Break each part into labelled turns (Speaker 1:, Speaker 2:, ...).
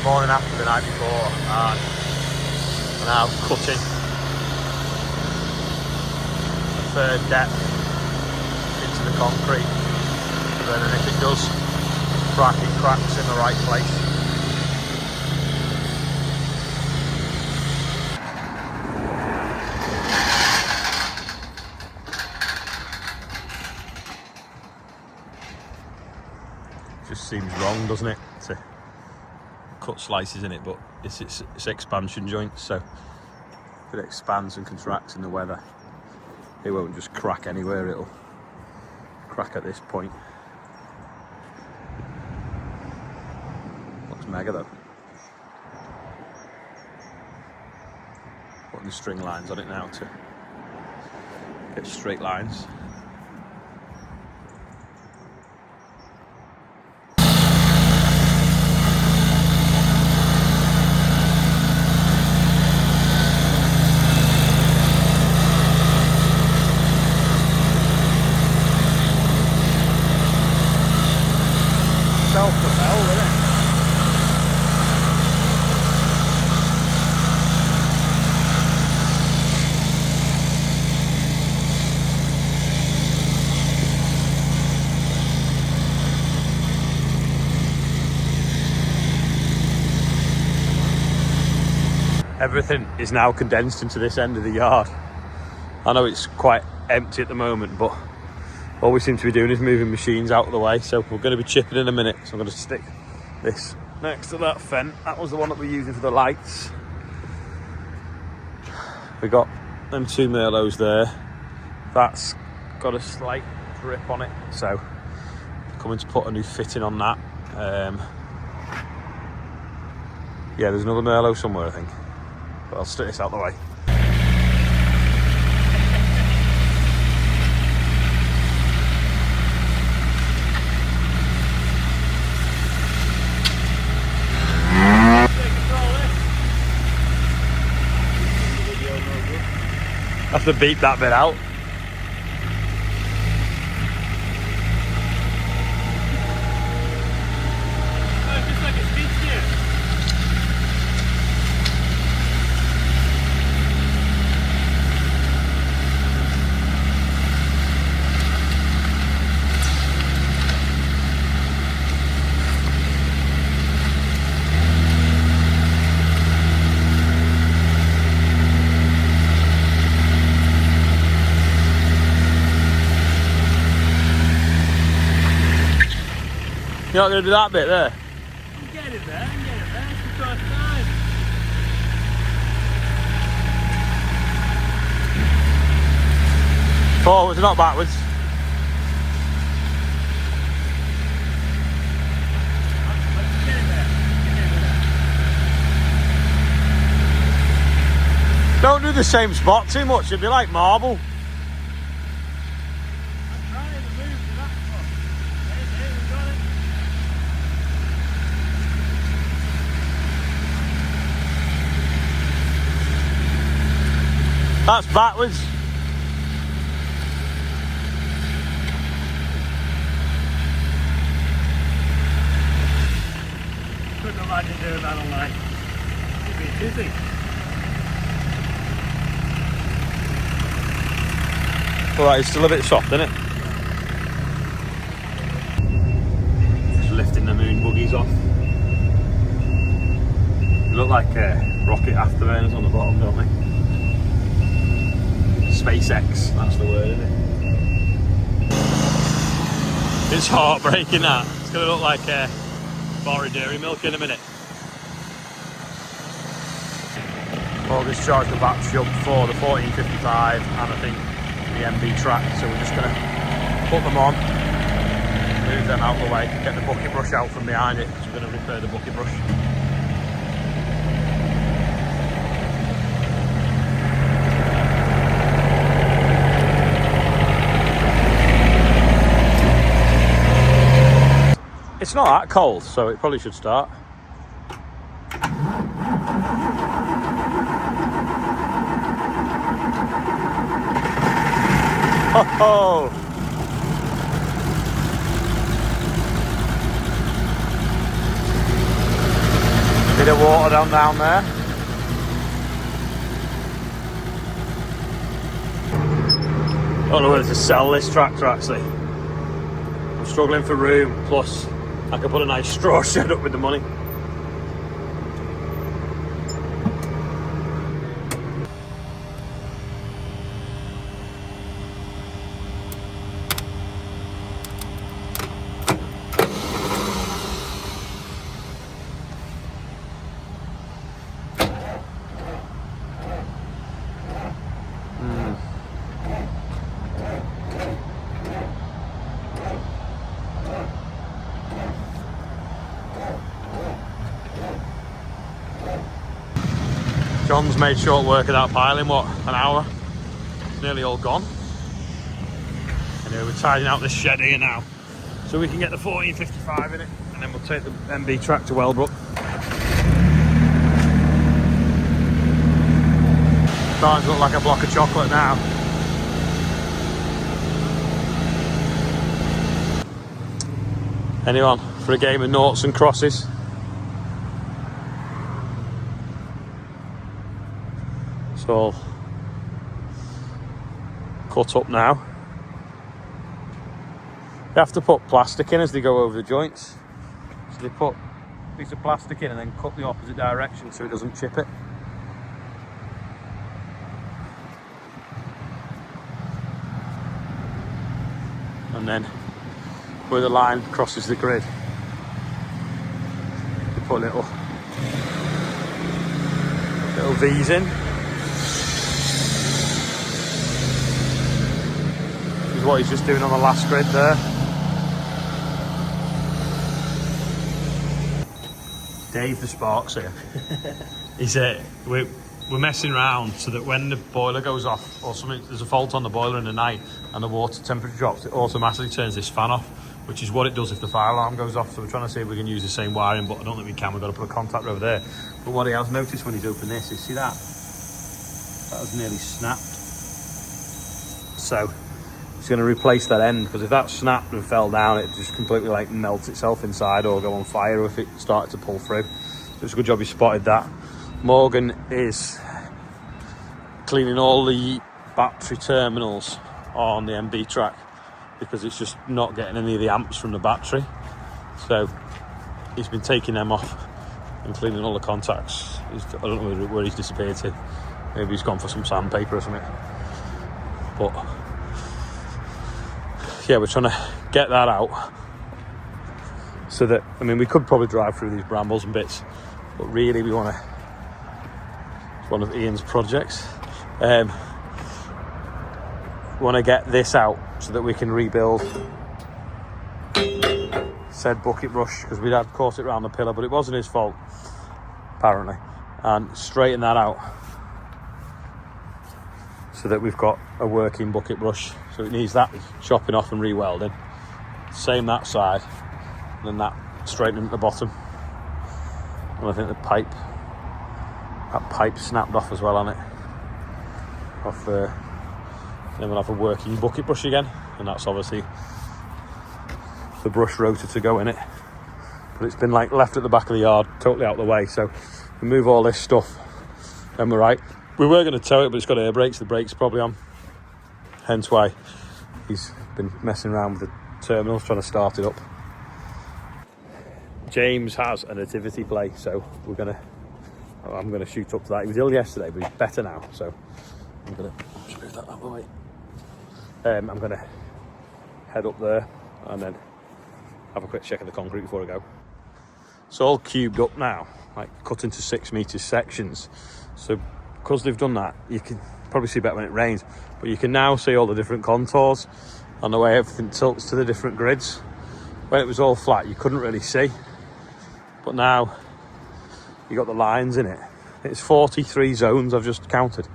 Speaker 1: morning after the night before, and we're now cutting a third depth into the concrete, and then if it does crack, it cracks in the right place. Just seems wrong, doesn't it, to cut slices in it, but it's expansion joints, so if it expands and contracts in the weather, it won't just crack anywhere, it'll crack at this point. Looks mega though. Putting the string lines on it now to get straight lines. Self-propelled, isn't it? Everything is now condensed into this end of the yard. I know it's quite empty at the moment, but all we seem to be doing is moving machines out of the way, so we're going to be chipping in a minute. So I'm going to stick this next to that fence. That was the one that we're using for the lights. We got them 2 Merlots there. That's got a slight drip on it, so coming to put a new fitting on that. Yeah, there's another Merlot somewhere, I think, but I'll stick this out the way. I have to beep that bit out.
Speaker 2: Just like a speed steer.
Speaker 1: You're not going to do that bit there?
Speaker 2: I'm getting it there, it's the first time.
Speaker 1: Forwards, not backwards.
Speaker 2: Let's get it there.
Speaker 1: Don't do the same spot too much, it'll be like marble.
Speaker 2: I'm trying to move to that spot. There, we got it.
Speaker 1: That's backwards.
Speaker 2: Couldn't imagine doing that online. It'd be dizzy.
Speaker 1: Alright, it's still a bit soft, isn't it? Just lifting the moon buggies off. They look like rocket afterburners on the bottom, don't they? SpaceX, that's the word, isn't it? It's heartbreaking, that. It's going to look like a bar of dairy milk in a minute. Well, this charged the battery up for the 1455 and I think the MB track, so we're just going to put them on, move them out of the way, get the bucket brush out from behind it, so we're going to repair the bucket brush. It's not that cold, so it probably should start. Oh! Bit of water down there. I don't know whether to sell this tractor actually. I'm struggling for room, plus I could put a nice straw shed up with the money. John's made short work of that piling, what, an hour? It's nearly all gone. Anyway, we're tidying out this shed here now, so we can get the 1455 in it, and then we'll take the MB track to Wellbrook. Starting to look like a block of chocolate now. Anyone for a game of noughts and crosses? It's all cut up now. They have to put plastic in as they go over the joints. So they put a piece of plastic in and then cut the opposite direction so it doesn't chip it. And then where the line crosses the grid, they put little V's in. This is what he's just doing on the last grid there. Dave the Sparks here. He's we're messing around so that when the boiler goes off or something, there's a fault on the boiler in the night and the water temperature drops, it automatically turns this fan off, which is what it does if the fire alarm goes off. So we're trying to see if we can use the same wiring, but I don't think we can. We've got to put a contactor over there. But what he has noticed when he's opened this is, see that? That has nearly snapped. So he's going to replace that end, because if that snapped and fell down, it just completely like melts itself inside or go on fire if it started to pull through. So it's a good job he spotted that. Morgan is cleaning all the battery terminals on the MB track because it's just not getting any of the amps from the battery. So he's been taking them off and cleaning all the contacts. I don't know where he's disappeared to. Maybe he's gone for some sandpaper or something. But yeah, we're trying to get that out so that, I mean, we could probably drive through these brambles and bits, but really we want to, it's one of Ian's projects. We want to get this out so that we can rebuild said bucket brush, because we'd had caught it around the pillar, but it wasn't his fault apparently, and straighten that out so that we've got a working bucket brush. So it needs that chopping off and re-welding, same that side, and then that straightening at the bottom. And I think that pipe snapped off as well on it. Then we'll have a working bucket brush again, and that's obviously the brush rotor to go in it. But it's been like left at the back of the yard, totally out of the way. So we move all this stuff, then we're right. We were going to tow it, but it's got air brakes. The brakes probably on, hence why he's been messing around with the terminals, trying to start it up. James has a nativity play, so I'm gonna shoot up to that. He was ill yesterday, but he's better now, so I'm gonna just move that out of the way. I'm gonna head up there and then have a quick check of the concrete before I go. It's all cubed up now, like cut into 6 metre sections. So because they've done that, you can probably see better when it rains, but you can now see all the different contours and the way everything tilts to the different grids. When it was all flat, you couldn't really see, but now you got the lines in it. It's 43 zones I've just counted.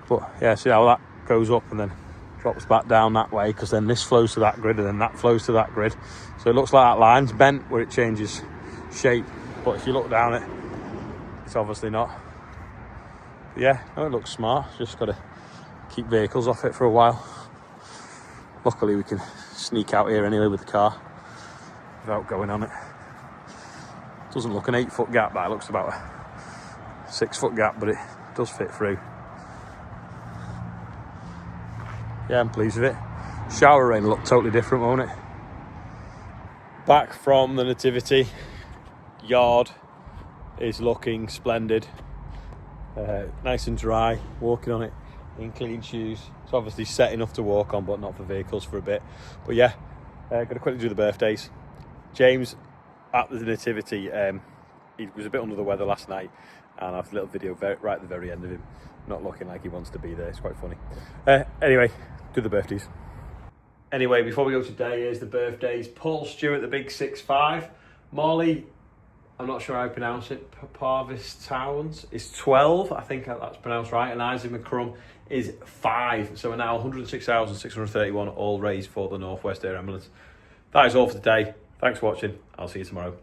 Speaker 1: But yeah, see how that goes up and then drops back down that way, because then this flows to that grid and then that flows to that grid. So it looks like that line's bent where it changes shape, but if you look down it, it's obviously not. But yeah, no, it looks smart. Just got to keep vehicles off it for a while. Luckily we can sneak out here anyway with the car without going on it. Doesn't look an 8-foot gap, that looks about a 6-foot gap, but it does fit through. Yeah, I'm pleased with it. Shower rain will look totally different, won't it? Back from the Nativity, yard is looking splendid. Nice and dry, walking on it in clean shoes. It's obviously set enough to walk on, but not for vehicles for a bit. But yeah, gonna quickly do the birthdays. James at the Nativity, he was a bit under the weather last night, and I have a little video right at the very end of him not looking like he wants to be there. It's quite funny. Anyway, do the birthdays. Anyway, before we go today, here's the birthdays. Paul Stewart, the big 6'5". Molly, I'm not sure how I pronounce it, Parvis Towns, is 12. I think that's pronounced right. And Isaac McCrum is 5. So we're now 106,631 all raised for the North West Air Ambulance. That is all for today. Thanks for watching. I'll see you tomorrow.